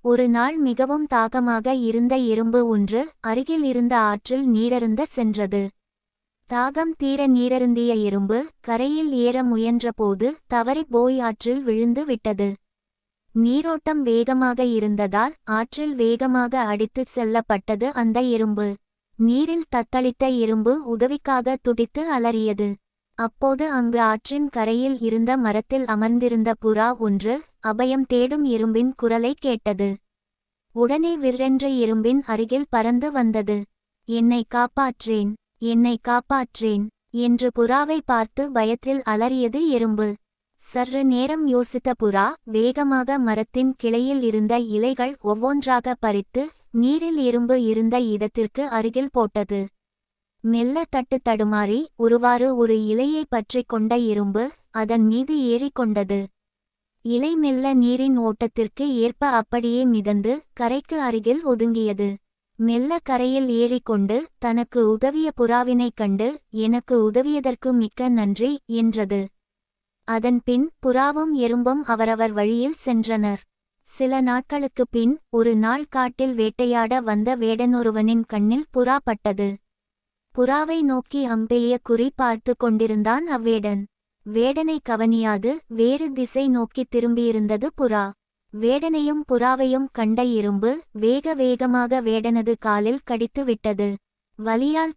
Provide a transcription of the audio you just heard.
ஒரு நாள் மிகவும் தாகமாக இருந்த எறும்பு ஒன்று அருகில் இருந்த ஆற்றில் நீரருந்த சென்றது. தாகம் தீர நீரருந்திய எறும்பு கரையில் ஏற முயன்றபோது தவறிப் போய் ஆற்றில் விழுந்து விட்டது. நீரோட்டம் வேகமாக இருந்ததால் ஆற்றில் வேகமாக அடித்துச் செல்லப்பட்டது அந்த எறும்பு. நீரில் தத்தளித்த எறும்பு உதவிக்காக துடித்து அலறியது. அப்போது அங்கு ஆற்றின் கரையில் இருந்த மரத்தில் அமர்ந்திருந்த புறா ஒன்று அபயம் தேடும் எறும்பின் குரலை கேட்டது. உடனே விற்றென்ற எறும்பின் அருகில் பறந்து வந்தது. என்னை காப்பாற்றேன், என்னை காப்பாற்றேன் என்று புறாவை பார்த்து பயத்தில் அலறியது எறும்பு. சற்று நேரம் யோசித்த புறா வேகமாக மரத்தின் கிளையில் இருந்த இலைகள் ஒவ்வொன்றாக பறித்து நீரில் எறும்பு இருந்த இடத்திற்கு அருகில் போட்டது. மெல்ல தட்டு தடுமாறி ஒருவாறு ஒரு இலையை பற்றி கொண்ட எறும்பு அதன் மீது ஏறிக்கொண்டது. இலை மெல்ல நீரின் ஓட்டத்திற்கு ஏற்ப அப்படியே மிதந்து கரைக்கு அருகில் ஒதுங்கியது. மெல்ல கரையில் ஏறிக்கொண்டு தனக்கு உதவிய புறாவினைக் கண்டு எனக்கு உதவியதற்கு மிக்க நன்றி என்றது. அதன் பின் புறாவும் எறும்பும் அவரவர் வழியில் சென்றனர். சில நாட்களுக்குப் பின் ஒரு நாள் காட்டில் வேட்டையாட வந்த வேடனொருவனின் கண்ணில் புறா பட்டது. புறாவை நோக்கி அம்பெய்ய குறி பார்த்து கொண்டிருந்தான் அவ்வேடன். வேடனை கவனியாது வேறு திசை நோக்கி திரும்பியிருந்தது புறா. வேடனையும் புறாவையும் கண்ட எறும்பு வேக வேகமாக வேடனது காலில் கடித்து விட்டது. வலியால்